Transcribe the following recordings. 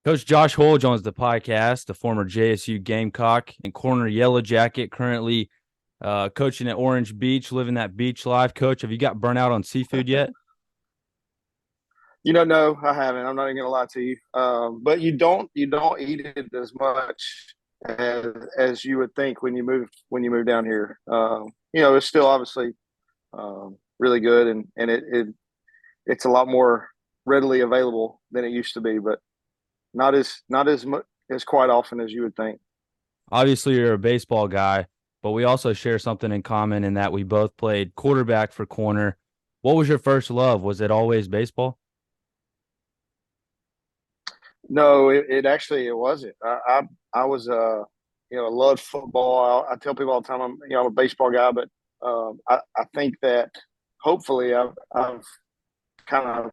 Coach Josh Hoyle joins the podcast, the former JSU Gamecock and corner Yellow Jacket, currently coaching at Orange Beach, living that beach life. Coach, have you got burnt out on seafood yet? No, I haven't. I'm not even gonna lie to you. But you don't eat it as much as you would think when you move down here. It's still obviously really good, and it's a lot more readily available than it used to be, but not as much as quite often as you would think. Obviously, you're a baseball guy, but we also share something in common in that we both played quarterback for corner. What was your first love? Was it always baseball? No, it actually it wasn't. I was I loved football. I tell people all the time I'm a baseball guy, but I think that hopefully I've kind of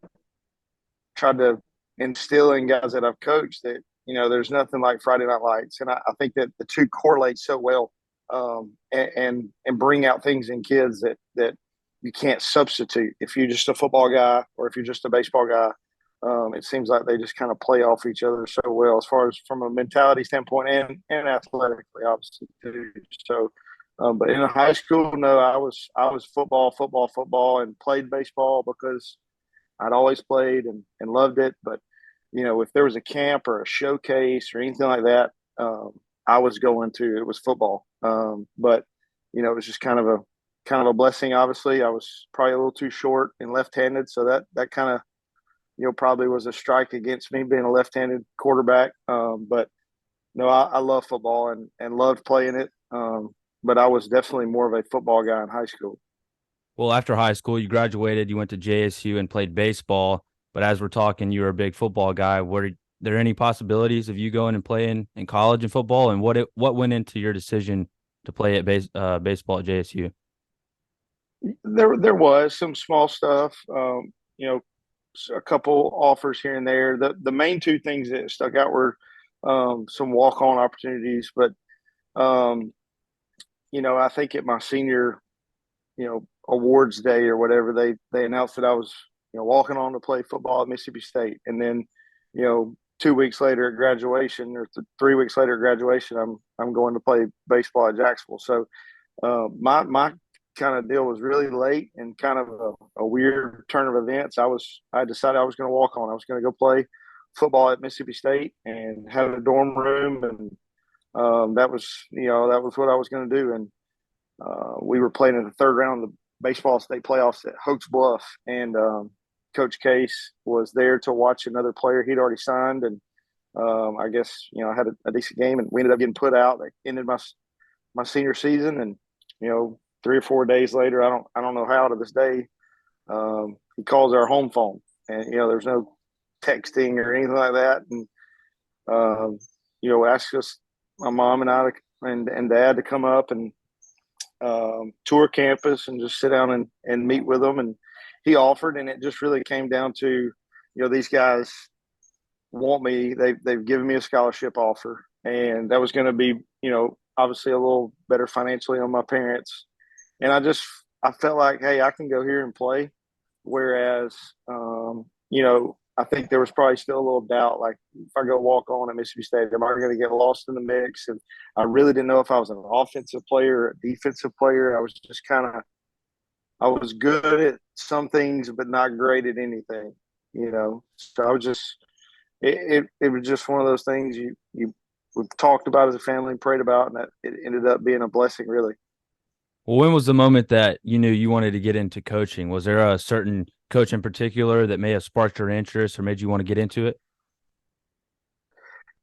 tried to instill in guys that I've coached that there's nothing like Friday Night Lights, and I think that the two correlate so well, and bring out things in kids that you can't substitute if you're just a football guy or if you're just a baseball guy. It seems like they just kind of play off each other so well as far as from a mentality standpoint and athletically, obviously too. So, but in high school, no, I was football, football, football, and played baseball because I'd always played and loved it. But if there was a camp or a showcase or anything like that, I was going to. It was football. But it was just kind of a blessing. Obviously, I was probably a little too short and left-handed, so that kind of probably was a strike against me being a left-handed quarterback. But no, I love football and loved playing it. But I was definitely more of a football guy in high school. Well, after high school, you graduated, you went to JSU and played baseball. But as we're talking, you were a big football guy. Were there any possibilities of you going and playing in college in football? And what went into your decision to play at baseball at JSU? There was some small stuff. A couple offers here and there. The main two things that stuck out were some walk on opportunities, but um, I think at my senior awards day or whatever, they announced that I was walking on to play football at Mississippi State, and then 2 weeks later at graduation or 3 weeks later at graduation, I'm going to play baseball at Jacksonville. So my kind of deal was really late and kind of a weird turn of events. I decided I was going to walk on. I was going to go play football at Mississippi State and had a dorm room, and that was what I was going to do. And we were playing in the third round of the baseball state playoffs at Hoax Bluff, and Coach Case was there to watch another player he'd already signed, and I guess I had a decent game, and we ended up getting put out. They ended my senior season, and 3 or 4 days later, I don't know how to this day, he calls our home phone, and there's no texting or anything like that, and asked us, my mom and I and dad to come up and tour campus and just sit down and meet with them. And he offered, and it just really came down to, these guys want me. They've given me a scholarship offer, and that was going to be, obviously a little better financially on my parents. And I felt like, hey, I can go here and play. Whereas, I think there was probably still a little doubt, like if I go walk on at Mississippi State, am I going to get lost in the mix? And I really didn't know if I was an offensive player or a defensive player. I was just I was good at some things, but not great at anything. So I was it was just one of those things we talked about as a family and prayed about, and that it ended up being a blessing, really. Well, when was the moment that you knew you wanted to get into coaching? Was there a certain coach in particular that may have sparked your interest or made you want to get into it?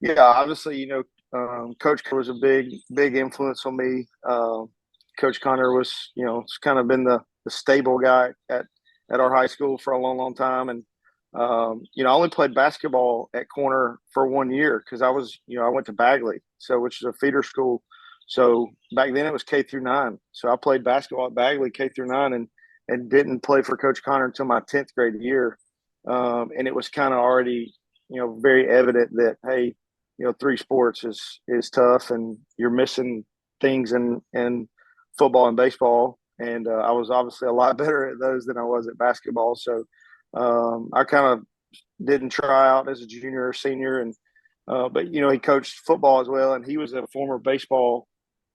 Yeah, obviously, Coach was a big influence on me. Coach Connor was, it's kind of been the stable guy at our high school for a long, long time. And, I only played basketball at corner for 1 year because I went to Bagley, so which is a feeder school. So back then it was K through 9. So I played basketball at Bagley K through 9 and didn't play for Coach Connor until my 10th grade year. And it was kind of already, very evident that, hey, three sports is tough, and you're missing things in football and baseball. And I was obviously a lot better at those than I was at basketball. So I kind of didn't try out as a junior or senior, and But he coached football as well, and he was a former baseball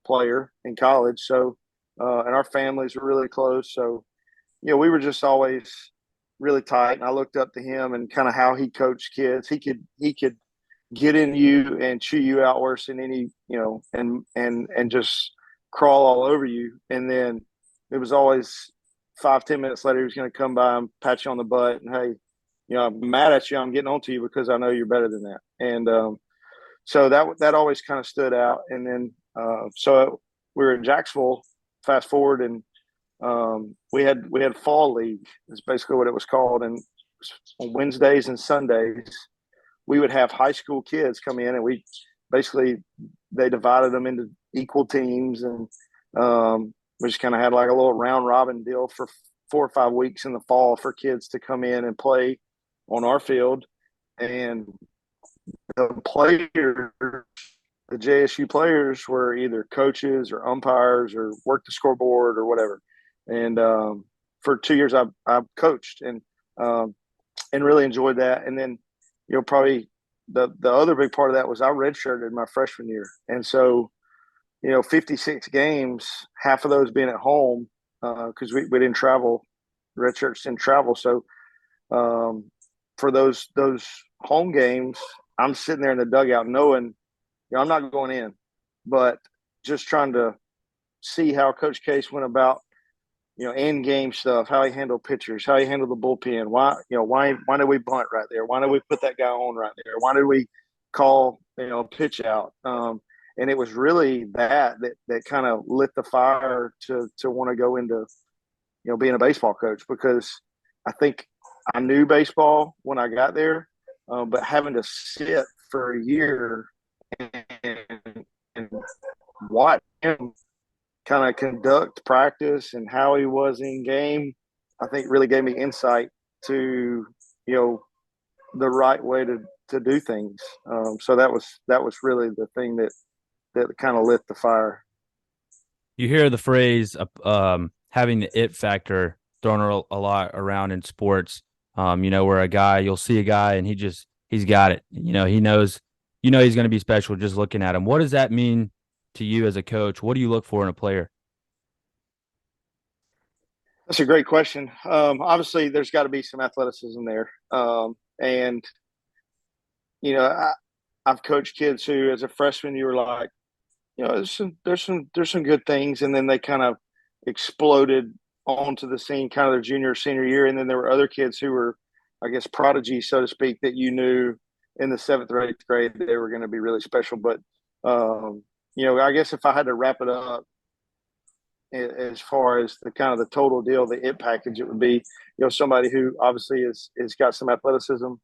player in college. So, and our families were really close. So, we were just always really tight. And I looked up to him and kind of how he coached kids. He could get in you and chew you out worse than any, and just crawl all over you. And then it was always 5-10 minutes later, he was going to come by and pat you on the butt and, hey, I'm mad at you. I'm getting on to you because I know you're better than that. And so that always kind of stood out. And then so we were in Jacksonville. Fast forward, and we had fall league. Is basically what it was called. And on Wednesdays and Sundays, we would have high school kids come in, and they divided them into equal teams, and we just kind of had like a little round robin deal for 4 or 5 weeks in the fall for kids to come in and play on our field. And the players, the JSU players, were either coaches or umpires or worked the scoreboard or whatever. And for 2 years, I've coached and really enjoyed that. And then, probably the other big part of that was I redshirted my freshman year, and so 56 games, half of those being at home because we didn't travel. Red shirts didn't travel, so for those home games, I'm sitting there in the dugout knowing I'm not going in, but just trying to see how Coach Case went about end game stuff, how he handled pitchers, how he handled the bullpen. Why did we bunt right there? Why did we put that guy on right there? Why did we call pitch out? And it was really that kind of lit the fire to want to go into being a baseball coach, because I think I knew baseball when I got there, but having to sit for a year and watch him kind of conduct practice and how he was in game, I think really gave me insight to the right way to do things. So that was really the thing that kind of lit the fire. You hear the phrase having the it factor thrown a lot around in sports. Where you'll see a guy and he's got it. He knows, he's going to be special just looking at him. What does that mean to you as a coach? What do you look for in a player? That's a great question. Obviously, there's got to be some athleticism there, and I've coached kids who, as a freshman, you were like, there's some good things, and then they kind of exploded onto the scene, kind of their junior or senior year, and then there were other kids who were, I guess, prodigies, so to speak, that you knew in the 7th or 8th grade they were going to be really special. But I guess if I had to wrap it up as far as the kind of the total deal, the it package, it would be somebody who obviously is got some athleticism,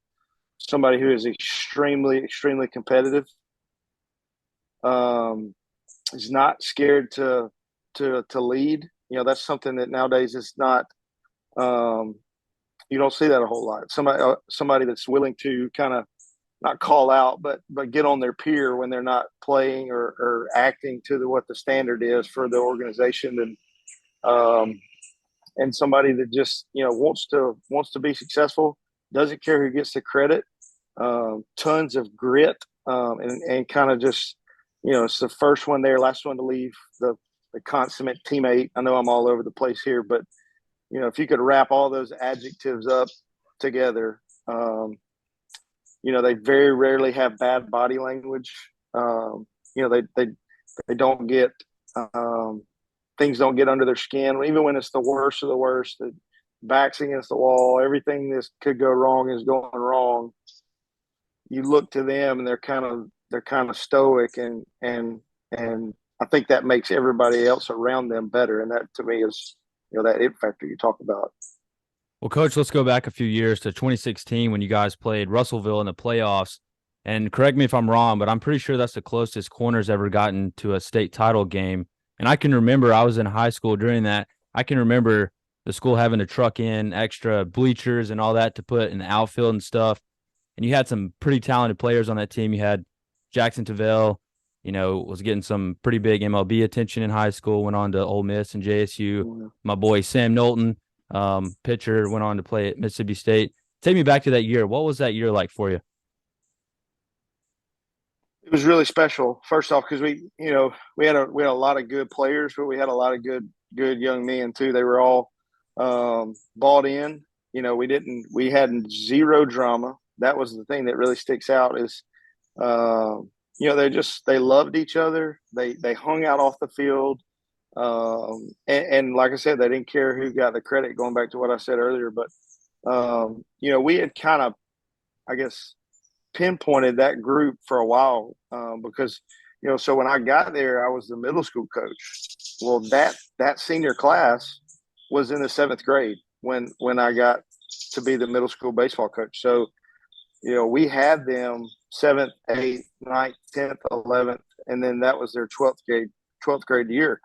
somebody who is extremely competitive, is not scared to lead. That's something that nowadays is not. You don't see that a whole lot. Somebody that's willing to kind of not call out, but get on their peer when they're not playing or acting to what the standard is for the organization, and somebody that just wants to be successful, doesn't care who gets the credit, tons of grit, and kind of just it's the first one there, last one to leave, the consummate teammate. I know I'm all over the place here, but if you could wrap all those adjectives up together, they very rarely have bad body language. They don't get things don't get under their skin, even when it's the worst of the worst. The back's against the wall, everything that could go wrong is going wrong. You look to them, and they're kind of stoic, and I think that makes everybody else around them better. And that, to me, is that it factor you talk about. Well, Coach, let's go back a few years to 2016 when you guys played Russellville in the playoffs. And correct me if I'm wrong, but I'm pretty sure that's the closest Corner's ever gotten to a state title game. And I can remember I was in high school during that. I can remember the school having to truck in extra bleachers and all that to put in the outfield and stuff. And you had some pretty talented players on that team. You had Jackson Tavell, was getting some pretty big MLB attention in high school, went on to Ole Miss and JSU. My boy Sam Knowlton, pitcher, went on to play at Mississippi State. Take me back to that year. What was that year like for you? It was really special. First off, because we had a lot of good players, but we had a lot of good young men too. They were all bought in. We had zero drama. That was the thing that really sticks out is uh, they loved each other. They hung out off the field. And like I said, they didn't care who got the credit. Going back to what I said earlier, but we had kind of, I guess, pinpointed that group for a while because so when I got there, I was the middle school coach. Well, that senior class was in the seventh grade when I got to be the middle school baseball coach. So we had them seventh, eighth, ninth, 10th, 11th, and then that was their 12th grade year.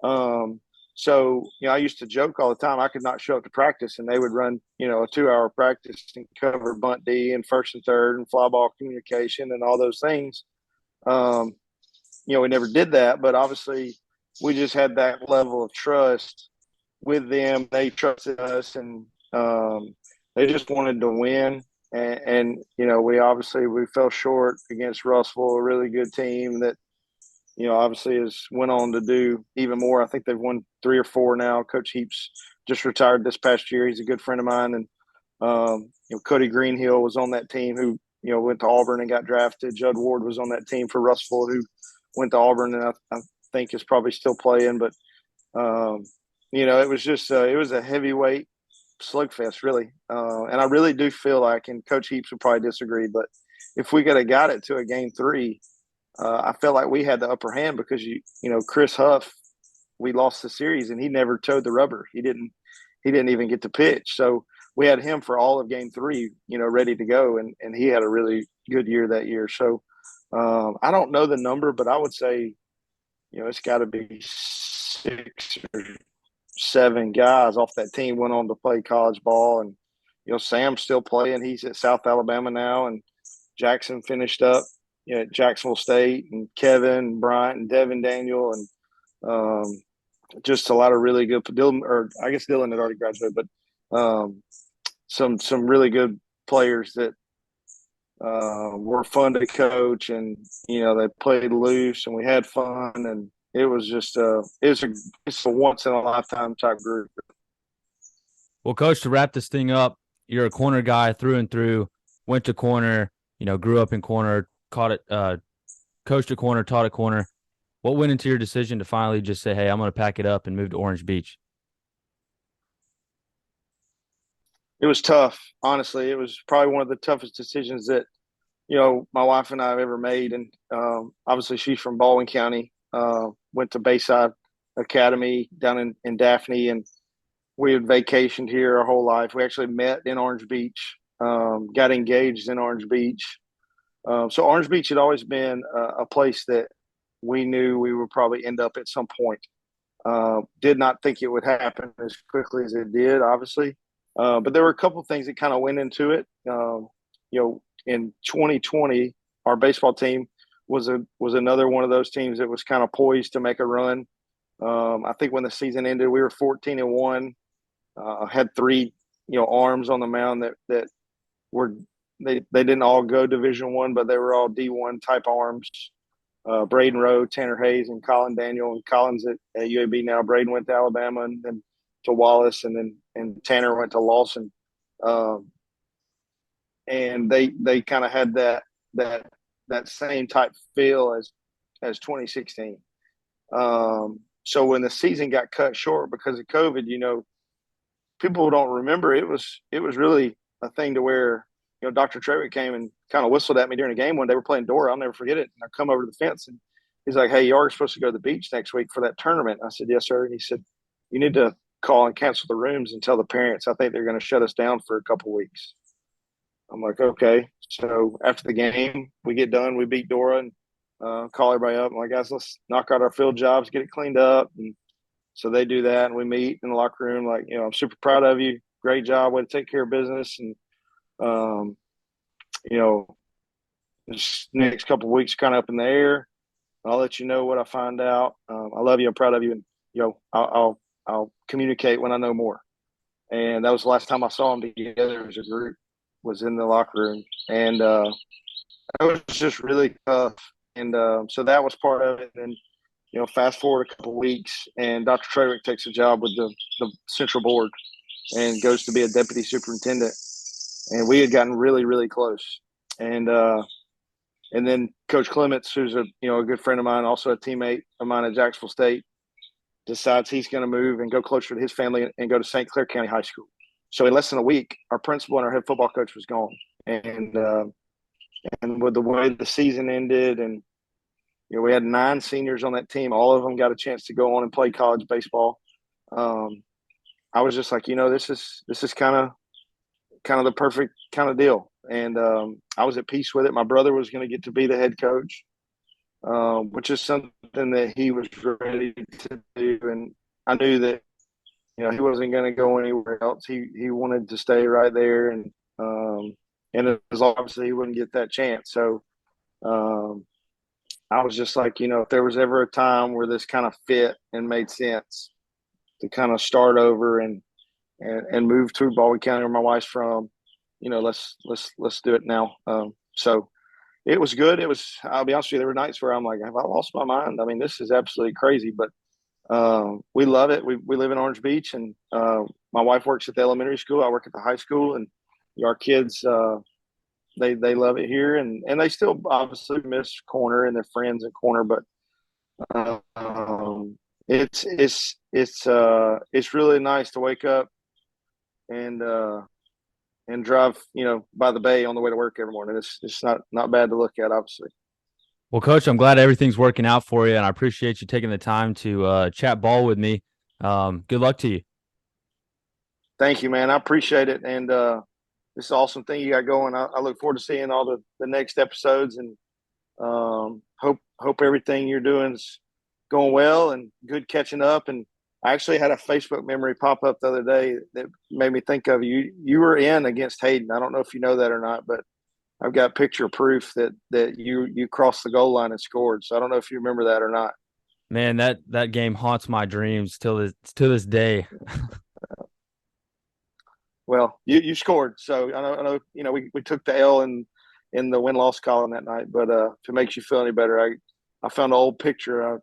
Um, so I used to joke all the time I could not show up to practice, and they would run a 2-hour practice and cover bunt D and first and third and fly ball communication and all those things. Um, we never did that, but obviously we just had that level of trust with them. They trusted us, and they just wanted to win. And we fell short against Russell, a really good team that obviously has went on to do even more. I think they've won 3 or 4 now. Coach Heaps just retired this past year. He's a good friend of mine, and Cody Greenhill was on that team who went to Auburn and got drafted. Judd Ward was on that team for Russell who went to Auburn, and I think is probably still playing. But it was just it was a heavyweight slugfest, really. And I really do feel like, and Coach Heaps would probably disagree, but if we could have got it to a game 3, I felt like we had the upper hand because Chris Huff, we lost the series and he never towed the rubber. He didn't even get to pitch. So we had him for all of game 3, ready to go, and he had a really good year that year. So I don't know the number, but I would say it's got to be 6 or 7 guys off that team went on to play college ball, and Sam's still playing. He's at South Alabama now, and Jackson finished up at Jacksonville State, and Kevin, and Bryant, and Devin Daniel, and just a lot of really good. Dylan, or I guess Dylan had already graduated, but some really good players that were fun to coach, and they played loose, and we had fun, and it was just it's a once in a lifetime type group. Well, Coach, to wrap this thing up, you're a corner guy through and through. Went to corner, grew up in corner, caught it, coached a corner, taught a corner. What went into your decision to finally just say, "Hey, I'm going to pack it up and move to Orange Beach"? It was tough, honestly. It was probably one of the toughest decisions that my wife and I have ever made. And obviously, she's from Baldwin County. Went to Bayside Academy down in Daphne, and we had vacationed here our whole life. We actually met in Orange Beach, got engaged in Orange Beach. So Orange Beach had always been a place that we knew we would probably end up at some point. Did not think it would happen as quickly as it did, obviously. But there were a couple of things that kind of went into it. In 2020, our baseball team was another one of those teams that was kind of poised to make a run. I think when the season ended, we were 14-1. Had 3 arms on the mound that were they didn't all go Division I, but they were all D1 type arms. Braden Rowe, Tanner Hayes, and Colin Daniel. And Colin's at UAB now. Braden went to Alabama, and then to Wallace, and Tanner went to Lawson. And they kind of had that same type feel as 2016. So when the season got cut short because of COVID, people don't remember it was really a thing to where Dr. Trevick came and kind of whistled at me during a game when they were playing Dora. I'll never forget it. And I come over to the fence, and he's like, "Hey, you are supposed to go to the beach next week for that tournament." I said, "Yes, sir." And he said, "You need to call and cancel the rooms and tell the parents. I think they're going to shut us down for a couple weeks." I'm like, "Okay." So after the game, we get done. We beat Dora, and call everybody up. I'm like, "Guys, let's knock out our field jobs, get it cleaned up." And so they do that, and we meet in the locker room. Like, I'm super proud of you. Great job. Way to take care of business. And this next couple of weeks kind of up in the air. I'll let you know what I find out. I love you. I'm proud of you. And, I'll communicate when I know more. And that was the last time I saw them together as a group, was in the locker room. And it was just really tough. and so that was part of it. And fast forward a couple of weeks, and Dr. Trevick takes a job with the Central Board and goes to be a deputy superintendent. And we had gotten really, really close. And then Coach Clements, who's a good friend of mine, also a teammate of mine at Jacksonville State, decides he's going to move and go closer to his family and go to St. Clair County High School. So in less than a week, our principal and our head football coach was gone. And with the way the season ended, and we had 9 seniors on that team, all of them got a chance to go on and play college baseball. I was just like, this is kind of the perfect kind of deal. And I was at peace with it. My brother was going to get to be the head coach, which is something that he was ready to do. And I knew that, he wasn't going to go anywhere else. He wanted to stay right there. And it was obviously he wouldn't get that chance. So I was just like, if there was ever a time where this kind of fit and made sense to kind of start over and move to Baldwin County where my wife's from, let's do it now. So it was good. I'll be honest with you, there were nights where I'm like, have I lost my mind? I mean, this is absolutely crazy, but we love it. We live in Orange Beach, and my wife works at the elementary school. I work at the high school, and our kids, they love it here, and they still obviously miss Corner and their friends at Corner, but it's really nice to wake up and drive, by the bay on the way to work every morning. It's not bad to look at, obviously. Well, Coach, I'm glad everything's working out for you, and I appreciate you taking the time to chat ball with me. Good luck to you. Thank you, man. I appreciate it, and this is an awesome thing you got going. I look forward to seeing all the next episodes, and hope everything you're doing is going well and good catching up. And I actually had a Facebook memory pop up the other day that made me think of you. You were in against Hayden. I don't know if you know that or not, but I've got picture proof that you crossed the goal line and scored. So I don't know if you remember that or not. Man, that game haunts my dreams to this day. Well, you scored, so I know we took the L in the win-loss column that night. But if it makes you feel any better, I found an old picture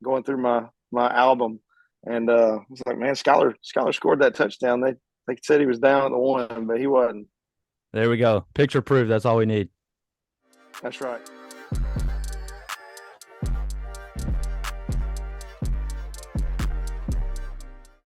going through my album, and I was like, man, Skylar scored that touchdown. They said he was down at the 1, but he wasn't. There we go. Picture proof. That's all we need. That's right.